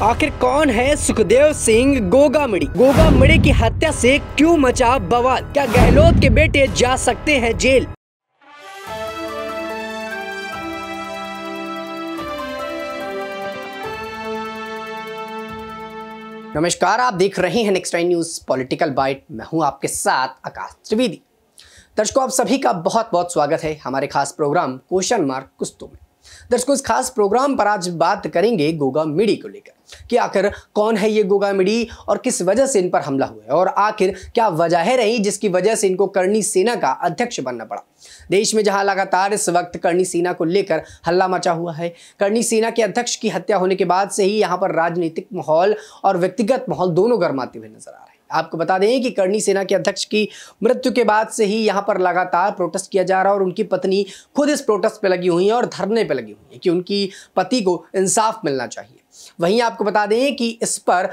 आखिर कौन है सुखदेव सिंह गोगामड़ी? गोगामड़ी की हत्या से क्यों मचा बवाल? क्या गहलोत के बेटे जा सकते हैं जेल? नमस्कार, आप देख रहे हैं next time news political bite. मैं हूं आपके साथ आकाश त्रिवेदी। दर्शकों, आप सभी का बहुत बहुत स्वागत है हमारे खास प्रोग्राम क्वेश्चन मार्क कुछ तो में। दर्शकों, इस खास प्रोग्राम पर आज बात करेंगे गोगामड़ी को लेकर कि आखिर कौन है ये गोगामड़ी और किस वजह से इन पर हमला हुआ है और आखिर क्या वजह रही जिसकी वजह से इनको करणी सेना का अध्यक्ष बनना पड़ा। देश में जहां लगातार इस वक्त करणी सेना को लेकर हल्ला मचा हुआ है, करणी सेना के अध्यक्ष की हत्या होने के बाद से ही यहां पर राजनीतिक माहौल और व्यक्तिगत माहौल दोनों गर्माते हुए नजर आ रहे हैं। आपको बता दें कि करणी सेना के अध्यक्ष की मृत्यु के बाद से ही यहां पर लगातार प्रोटेस्ट किया जा रहा है और उनकी पत्नी खुद इस प्रोटेस्ट पे लगी हुई है और धरने पे लगी हुई है कि उनकी पति को इंसाफ मिलना चाहिए। वहीं आपको बता दें कि इस पर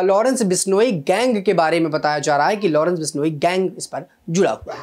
लॉरेंस बिश्नोई गैंग के बारे में बताया जा रहा है कि लॉरेंस बिश्नोई गैंग इस पर जुड़ा हुआ है।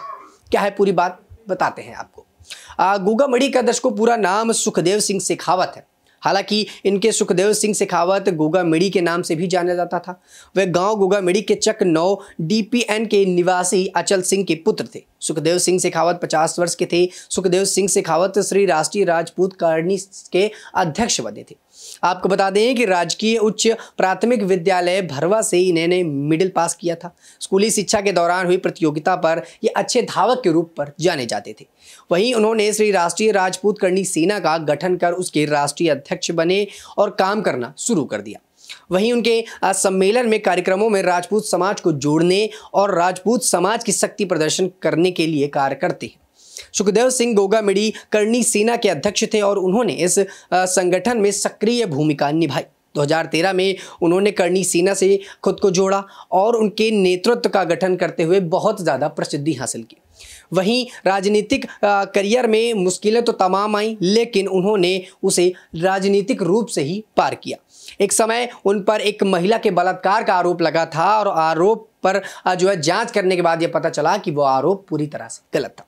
क्या है पूरी बात, बताते हैं आपको। गोगामड़ी का दर्शकों पूरा नाम सुखदेव सिंह शेखावत है। हालांकि इनके सुखदेव सिंह शेखावत गोगामड़ी के नाम से भी जाना जाता था। वे गांव गोगामड़ी के चक 9 DPN के निवासी अचल सिंह के पुत्र थे। सुखदेव सिंह शेखावत 50 वर्ष के थे। सुखदेव सिंह शेखावत श्री राष्ट्रीय राजपूत करणी के अध्यक्ष बने थे। आपको बता दें कि राजकीय उच्च प्राथमिक विद्यालय भरवा से इन्होंने मिडिल पास किया था। स्कूली शिक्षा के दौरान हुई प्रतियोगिता पर ये अच्छे धावक के रूप पर जाने जाते थे। वहीं उन्होंने श्री राष्ट्रीय राजपूत करणी सेना का गठन कर उसके राष्ट्रीय अध्यक्ष बने और काम करना शुरू कर दिया। वहीं उनके सम्मेलन में कार्यक्रमों में राजपूत समाज को जोड़ने और राजपूत समाज की शक्ति प्रदर्शन करने के लिए कार्य करते हैं। सुखदेव सिंह गोगामड़ी करणी सेना के अध्यक्ष थे और उन्होंने इस संगठन में सक्रिय भूमिका निभाई। 2013 में उन्होंने करणी सेना से खुद को जोड़ा और उनके नेतृत्व का गठन करते हुए बहुत ज़्यादा प्रसिद्धि हासिल की। वहीं राजनीतिक करियर में मुश्किलें तो तमाम आई, लेकिन उन्होंने उसे राजनीतिक रूप से ही पार किया। एक समय उन पर एक महिला के बलात्कार का आरोप लगा था और आरोप पर जांच करने के बाद यह पता चला कि वो आरोप पूरी तरह से गलत था।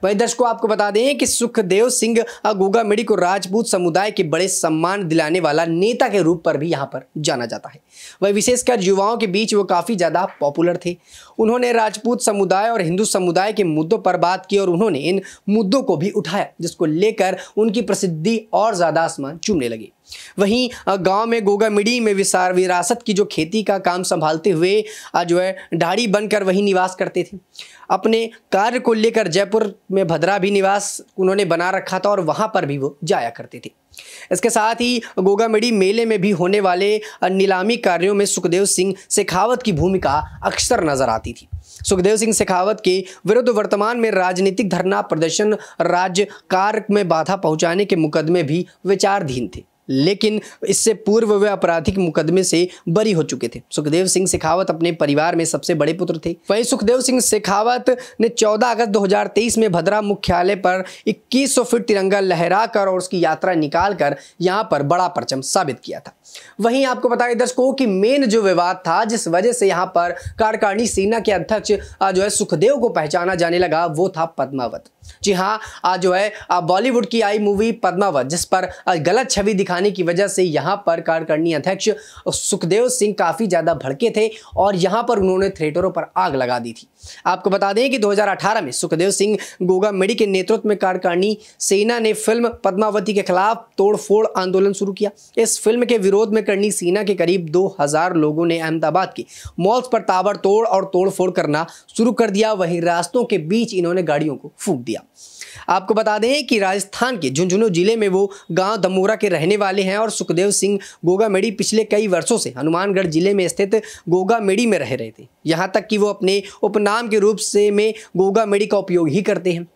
वही दर्शकों, आपको बता दें कि सुखदेव सिंह गोगामड़ी को राजपूत समुदाय के बड़े सम्मान दिलाने वाला नेता के रूप पर भी यहाँ पर जाना जाता है। वह विशेषकर युवाओं के बीच वो काफ़ी ज़्यादा पॉपुलर थे। उन्होंने राजपूत समुदाय और हिंदू समुदाय के मुद्दों पर बात की और उन्होंने इन मुद्दों को भी उठाया, जिसको लेकर उनकी प्रसिद्धि और ज़्यादा आसमान चूमने लगी। वहीं गांव में गोगामड़ी में विरासत की जो खेती का काम संभालते हुए ढाड़ी बनकर वहीं निवास करते थे। अपने कार्य को लेकर जयपुर में भद्रा भी निवास उन्होंने बना रखा था और वहां पर भी वो जाया करते थे। इसके साथ ही गोगामड़ी मेले में भी होने वाले नीलामी कार्यों में सुखदेव सिंह शेखावत की भूमिका अक्सर नजर आती थी। सुखदेव सिंह शेखावत के विरुद्ध वर्तमान में राजनीतिक धरना प्रदर्शन, राज्य कार्य में बाधा पहुंचाने के मुकदमे भी विचाराधीन थे, लेकिन इससे पूर्व वे आपराधिक मुकदमे से बरी हो चुके थे। सुखदेव सिंह शेखावत अपने परिवार में सबसे बड़े पुत्र थे। वहीं सुखदेव सिंह शेखावत ने 14 अगस्त 2023 में भद्रा मुख्यालय पर 2100 फीट तिरंगा लहराकर और उसकी यात्रा निकालकर यहां पर बड़ा परचम साबित किया था। वहीं आपको बताइए दर्शकों कि मेन जो विवाद था जिस वजह से यहां पर करणी सेना के अध्यक्ष सुखदेव को पहचाना जाने लगा, वो था पद्मावत। जी हाँ, बॉलीवुड की आई मूवी पद्मावत, जिस पर गलत छवि दिखाने की वजह से यहां पर करणी अध्यक्ष सुखदेव सिंह काफी ज्यादा भड़के थे और यहां पर उन्होंने थिएटरों पर आग लगा दी थी। आपको बता दें कि 2018 में सुखदेव सिंह गोगामड़ी के नेतृत्व में करणी सेना ने फिल्म पद्मावती के खिलाफ तोड़फोड़ आंदोलन शुरू किया। इस फिल्म के विरोध में करणी सेना के करीब 2000 लोगों ने अहमदाबाद के मॉल्स पर ताबड़तोड़ और तोड़फोड़ करना शुरू कर दिया। वहीं रास्तों के बीच इन्होंने गाड़ियों को फूंक दिया। आपको बता दें कि राजस्थान के झुंझुनू जिले में वो गांव दमोरा के रहने वाले हैं और सुखदेव सिंह गोगामड़ी पिछले कई वर्षों से हनुमानगढ़ जिले में स्थित गोगामड़ी में रह रहे थे। यहां तक कि वो अपने उपनाम के रूप से में गोगामड़ी का उपयोग ही करते हैं।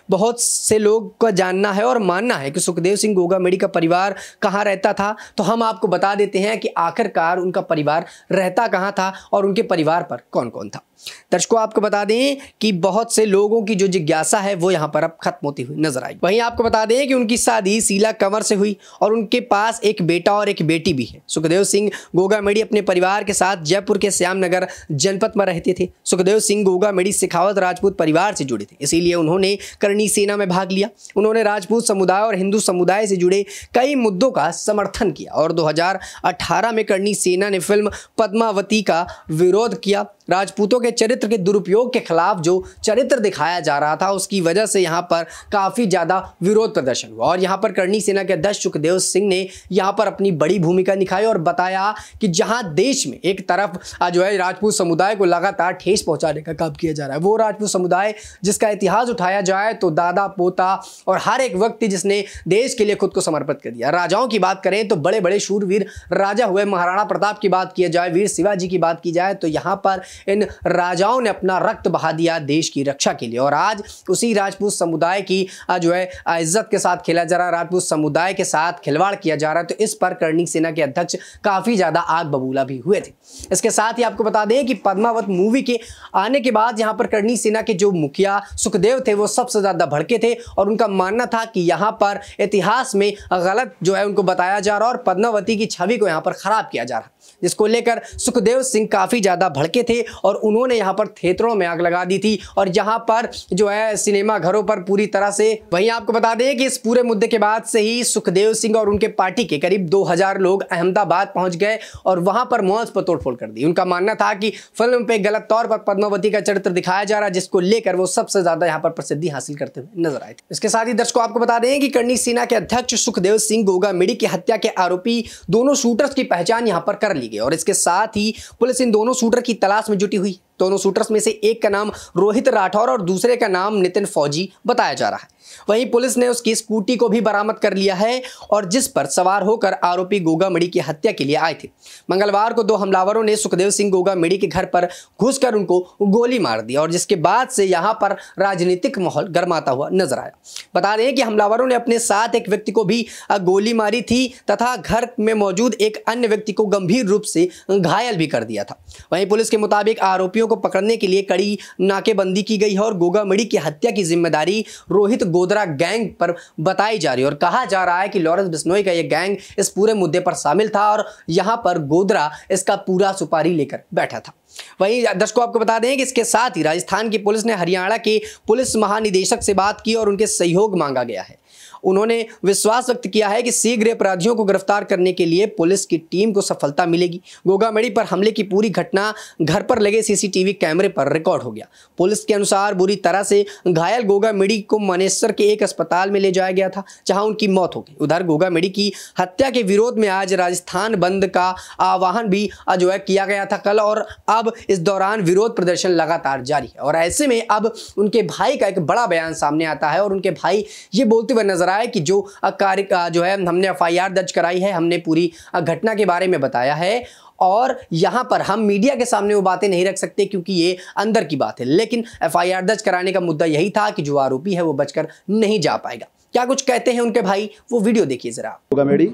बहुत से लोग का जानना है और मानना है कि सुखदेव सिंह गोगामड़ी का परिवार कहाँ रहता था, तो हम आपको बता देते हैं कि आखिरकार उनका परिवार रहता कहाँ था और उनके परिवार पर कौन कौन था। दर्शकों आपको बता दें कि बहुत से लोगों की जो जिज्ञासा है वो यहाँ पर अब खत्म होती हुई नजर आई। वहीं आपको बता दें कि उनकी शादी शीला कंवर से हुई और उनके पास एक बेटा और एक बेटी भी है। सुखदेव सिंह गोगामेडी अपने परिवार के साथ जयपुर के श्यामनगर जनपद में रहते थे। सुखदेव सिंह गोगामेडी शेखावत राजपूत परिवार से जुड़े थे, इसीलिए उन्होंने करणी सेना में भाग लिया। उन्होंने राजपूत समुदाय और हिंदू समुदाय से जुड़े कई मुद्दों का समर्थन किया और 2018 में करणी सेना ने फिल्म पद्मावती का विरोध किया। राजपूतों के चरित्र के दुरुपयोग के खिलाफ जो चरित्र दिखाया जा रहा था उसकी वजह से यहाँ पर काफी ज्यादा विरोध प्रदर्शन हुआ और यहाँ पर करणी सेना के अध्यक्ष सुखदेव सिंह ने यहाँ पर अपनी बड़ी भूमिका निभाई और बताया कि जहाँ देश में एक तरफ जो है राजपूत समुदाय को लगातार ठेस पहुंचाने का काम किया जा रहा है, वो राजपूत समुदाय जिसका इतिहास उठाया जाए तो दादा पोता और हर एक व्यक्ति जिसने देश के लिए खुद को समर्पित कर दिया। राजाओं की बात करें तो बड़े बड़े शूरवीर राजा हुए, महाराणा प्रताप की बात की जाए, वीर शिवाजी की बात की जाए तो यहाँ पर इन राजाओं ने अपना रक्त बहा दिया देश की रक्षा के लिए। और आज उसी राजपूत समुदाय की जो है इज्जत के साथ खेला जा रहा है, राजपूत समुदाय के साथ खिलवाड़ किया जा रहा है, तो इस पर करणी सेना के अध्यक्ष काफी ज्यादा आग बबूला भी हुए थे। इसके साथ ही आपको बता दें कि पद्मावत मूवी के आने के बाद यहाँ पर करणी सेना के जो मुखिया सुखदेव थे वो सबसे ज्यादा भड़के थे और उनका मानना था कि यहाँ पर इतिहास में गलत जो है उनको बताया जा रहा और पद्मावती की छवि को यहाँ पर खराब किया जा रहा, जिसको लेकर सुखदेव सिंह काफी ज्यादा भड़के थे और उन्होंने यहाँ पर थिएटरों में आग लगा दी थी और यहाँ पर जो है सिनेमा घरों पर पूरी तरह से। वहीं आपको बता दें कि इस पूरे मुद्दे के बाद से ही सुखदेव सिंह और उनके पार्टी के करीब 2000 लोग अहमदाबाद पहुंच गए और वहां पर मौज पर तोड़फोड़ कर दी। उनका मानना था कि फिल्म पे गलत तौर पर पद्मावती का चरित्र दिखाया जा रहा है, जिसको लेकर वो सबसे ज्यादा यहाँ पर प्रसिद्धि हासिल करते हुए नजर आए थे। इसके साथ ही दर्शकों आपको बता दें कि करणी सेना के अध्यक्ष सुखदेव सिंह गोगामेडी की हत्या के आरोपी दोनों शूटर्स की पहचान यहाँ पर कर ली गई और इसके साथ ही पुलिस इन दोनों शूटर की तलाश में जुटी हुई। दोनों शूटर्स में से एक का नाम रोहित राठौर और दूसरे का नाम नितिन फौजी बताया जा रहा है। वहीं पुलिस ने उसकी स्कूटी को भी बरामद कर लिया है और जिस पर सवार होकर आरोपी गोगामेडी की हत्या के लिए आए थे। मंगलवार को दो हमलावरों ने सुखदेव सिंह गोगामेडी के घर पर घुसकर उनको गोली मार दी और जिसके बाद से यहां पर राजनीतिक माहौल गर्माता हुआ नजर आया। बता दें कि हमलावरों ने अपने साथ एक व्यक्ति को भी गोली मारी थी तथा घर में मौजूद एक अन्य व्यक्ति को गंभीर रूप से घायल भी कर दिया था। वहीं पुलिस के मुताबिक आरोपियों को पकड़ने के लिए कड़ी नाकेबंदी की गई है और गोगामेडी की हत्या की जिम्मेदारी रोहित गोदरा गैंग पर बताई जा रही है और कहा जा रहा है कि लॉरेंस बिश्नोई का यह गैंग इस पूरे मुद्दे पर शामिल था और यहां पर गोदरा इसका पूरा सुपारी लेकर बैठा था। वहीं दर्शकों आपको बता दें कि इसके साथ ही राजस्थान की पुलिस ने हरियाणा के पुलिस महानिदेशक से बात की और उनके सहयोग मांगा गया है। उन्होंने विश्वास व्यक्त किया है कि शीघ्र अपराधियों को गिरफ्तार करने के लिए पुलिस की टीम को सफलता मिलेगी। गोगामेडी पर हमले की पूरी घटना घर पर लगे सीसीटीवी कैमरे पर रिकॉर्ड हो गया। पुलिस के अनुसार बुरी तरह से घायल गोगामेडी को मनेसर के एक अस्पताल में ले जाया गया था जहां उनकी मौत हो गई। उधर गोगामेडी की हत्या के विरोध में आज राजस्थान बंद का आह्वान भी जो है किया गया था कल और अब इस दौरान विरोध प्रदर्शन लगातार जारी है और ऐसे में अब उनके भाई का एक बड़ा बयान सामने आता है और उनके भाई ये बोलते हुए नजर आए कि जो कार्य जो है हमने एफआईआर दर्ज कराई है, हमने पूरी घटना के बारे में बताया है और यहां पर हम मीडिया के सामने वो बातें नहीं रख सकते क्योंकि ये अंदर की बात है, लेकिन एफआईआर दर्ज कराने का मुद्दा यही था कि जो आरोपी है वो बचकर नहीं जा पाएगा। क्या कुछ कहते हैं उनके भाई, वो वीडियो देखिए जरा। गोगामेडी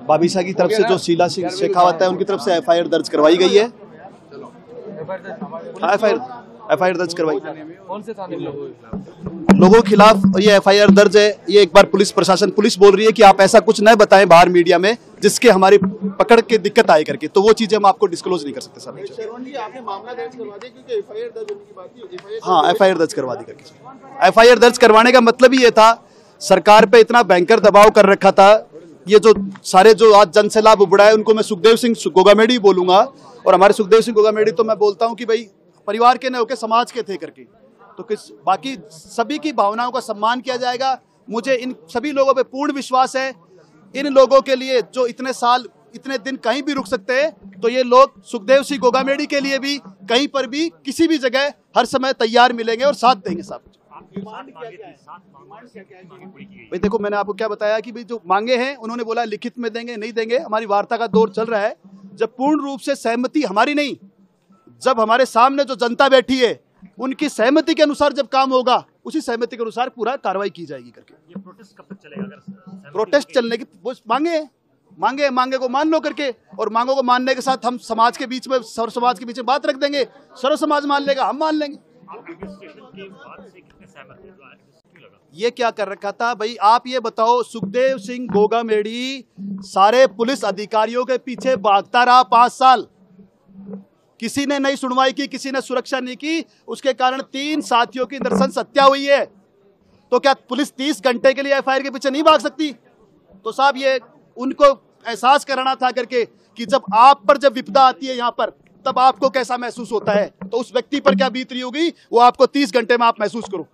बाबीसा की तरफ से जो शीला सिंह शेखावत है उनकी तरफ से एफआईआर दर्ज करवाई गई है। एफआईआर दर्ज करवाई कौन से थाने में? लोगों के खिलाफ ये एफआईआर दर्ज है। ये एक बार पुलिस बोल रही है कि आप ऐसा कुछ न बताएं बाहर मीडिया में जिसके हमारी पकड़ के दिक्कत आए करके, तो वो चीजें हम आपको डिस्क्लोज नहीं कर सकते सर। आपने मामला दर्ज करवा दिया क्योंकि एफआईआर दर्ज होने की बात थी। हाँ, एफआईआर दर्ज करवा दी करके। एफआईआर दर्ज करवाने का मतलब ही ये था, सरकार पे इतना भयंकर दबाव कर रखा था। ये जो सारे जो आज जन से लाभ उबड़ा है उनको मैं सुखदेव सिंह गोगामेडी बोलूंगा और हमारे सुखदेव सिंह गोगामेडी तो मैं बोलता हूँ कि भाई परिवार के न होके समाज के थे करके, तो किस बाकी सभी की भावनाओं का सम्मान किया जाएगा। मुझे इन सभी लोगों पे पूर्ण विश्वास है। इन लोगों के लिए जो इतने साल इतने दिन कहीं भी रुक सकते हैं, तो ये लोग सुखदेव सिंह गोगामेडी के लिए भी कहीं पर भी किसी भी जगह हर समय तैयार मिलेंगे और साथ देंगे सब। भाई देखो, मैंने आपको क्या बताया कि भाई जो मांगे हैं उन्होंने बोला लिखित में देंगे, नहीं देंगे। हमारी वार्ता का दौर चल रहा है। जब पूर्ण रूप से सहमति हमारी नहीं, जब हमारे सामने जो जनता बैठी है उनकी सहमति के अनुसार जब काम होगा, उसी सहमति के अनुसार पूरा कार्रवाई की जाएगी करके। ये प्रोटेस्ट कब तक चलेगा? अगर प्रोटेस्ट चलने की वो मांगे हैं, मांगे मांगे को मान लो करके, और मांगों को मानने के साथ हम समाज के बीच में, सर्व समाज के बीच में बात रख देंगे, सर्व समाज मान लेगा, हम मान लेंगे। ये क्या कर रखा था भाई, आप ये बताओ, सुखदेव सिंह गोगामेडी सारे पुलिस अधिकारियों के पीछे भागता रहा 5 साल, किसी ने नहीं सुनवाई की, किसी ने सुरक्षा नहीं की, उसके कारण 3 साथियों की नृशंस हत्या हुई है। तो क्या पुलिस 30 घंटे के लिए एफआईआर के पीछे नहीं भाग सकती? तो साहब ये उनको एहसास कराना था करके कि जब आप पर जब विपदा आती है यहाँ पर, तब आपको कैसा महसूस होता है, तो उस व्यक्ति पर क्या बीत रही होगी वो आपको 30 घंटे में आप महसूस करो।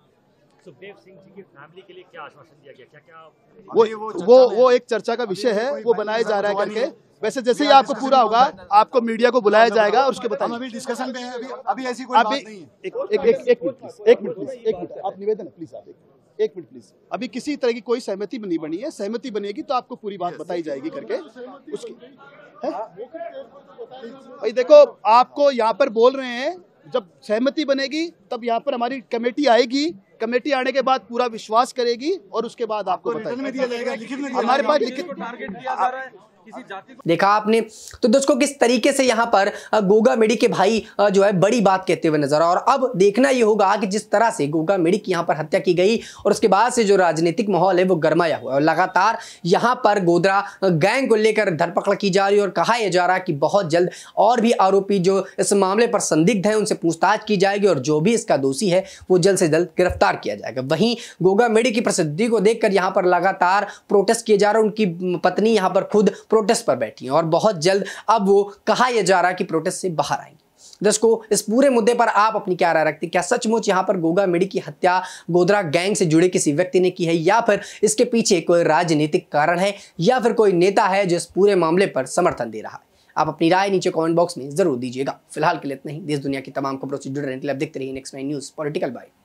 सुखदेव सिंह जी की फैमिली के लिए क्या आश्वासन दिया गया, क्या वो एक चर्चा का विषय है, वो बनाया जा रहा है करके। वैसे जैसे ही आपको पूरा होगा आपको मीडिया को बुलाया जाएगा और उसके बताएंगे। अभी डिस्कशन में है, अभी ऐसी कोई बात नहीं है। एक मिनट आप निवेदन है प्लीज, आप एक मिनट प्लीज। अभी किसी तरह की कोई सहमति नहीं बनी है, सहमति बनेगी तो आपको पूरी बात बताई जाएगी करके उसकी। भाई देखो, आपको यहाँ पर बोल रहे हैं जब सहमति बनेगी तब यहाँ पर हमारी कमेटी आएगी, कमेटी आने के बाद पूरा विश्वास करेगी और उसके बाद आपको बताएगी। हमारे पास लिखित देखा आपने। तो दोस्तों किस तरीके से यहाँ पर गोगामेडी के भाई जो है बड़ी बात कहते हुए नजर आ, और अब देखना ये होगा कि जिस तरह से गोगामेडी की यहाँ पर हत्या की गई और उसके बाद से जो राजनीतिक माहौल है वो गरमाया हुआ है, और लगातार यहाँ पर गोधरा गैंग को लेकर धरपकड़ की जा रही है और कहा यह जा रहा है कि बहुत जल्द और भी आरोपी जो इस मामले पर संदिग्ध है उनसे पूछताछ की जाएगी और जो भी इसका दोषी है वो जल्द से जल्द गिरफ्तार किया जाएगा। वहीं गोगामेडी की प्रसिद्धि को देखकर यहाँ पर लगातार प्रोटेस्ट किए जा रहे हैं, उनकी पत्नी यहाँ पर खुद प्रोटेस्ट पर बैठी हैं और बहुत जल्द अब वो कहा यह जा रहा है कि प्रोटेस्ट से बाहर आएंगे। दर्शकों इस पूरे मुद्दे पर आप अपनी क्या राय रखते हैं? क्या सचमुच यहाँ पर गोगामेडी की हत्या गोधरा गैंग से जुड़े किसी व्यक्ति ने की है, या फिर इसके पीछे कोई राजनीतिक कारण है, या फिर कोई नेता है जो इस पूरे मामले पर समर्थन दे रहा है? आप अपनी राय नीचे कमेंट बॉक्स में जरूर दीजिएगा। फिलहाल के लिए इतना ही। देश दुनिया की तमाम खबरों से जुड़े रहने के लिए आप देखते रहिए नेक्स्ट 9 न्यूज़ पॉलिटिकल बाइट।